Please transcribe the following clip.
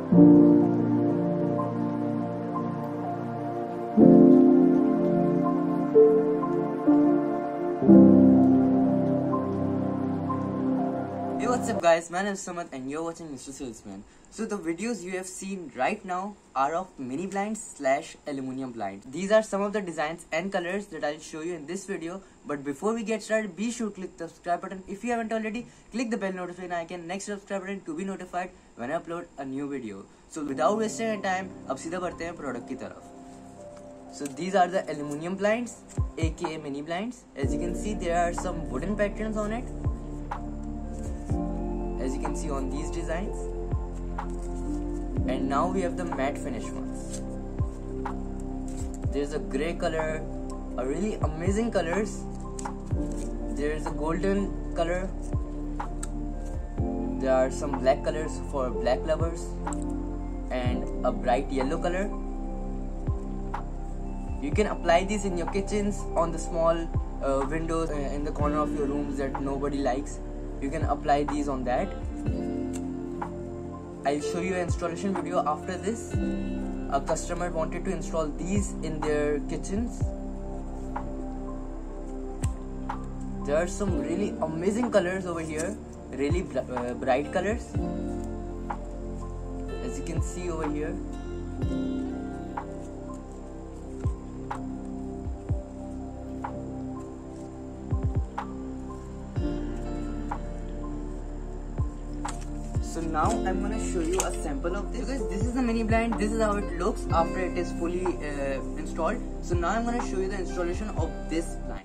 Hey, what's up guys, my name is Samad and you're watching Mr. Salesman. So the videos you have seen right now are of mini blinds slash aluminium blinds. These are some of the designs and colors that I'll show you in this video. But before we get started, be sure to click the subscribe button. If you haven't already, click the bell notification icon next to the subscribe button to be notified when I upload a new video. So without wasting any time, अब सीधा बढ़ते हैं product की तरफ. So these are the aluminium blinds, aka mini blinds. As you can see, there are some wooden patterns on it. As you can see on these designs. And now we have the matte finish ones. There's a grey color, a really amazing colors. There's a golden color. There are some black colors for black lovers and a bright yellow color. You can apply these in your kitchens, on the small windows in the corner of your rooms that nobody likes. You can apply these on that. I'll show you an installation video after this. A customer wanted to install these in their kitchens. There are some really amazing colors over here, really bright colors, as you can see over here. So now I'm gonna show you a sample of this. Because this is the mini blind, this is how it looks after it is fully installed. So now I'm gonna show you the installation of this blind.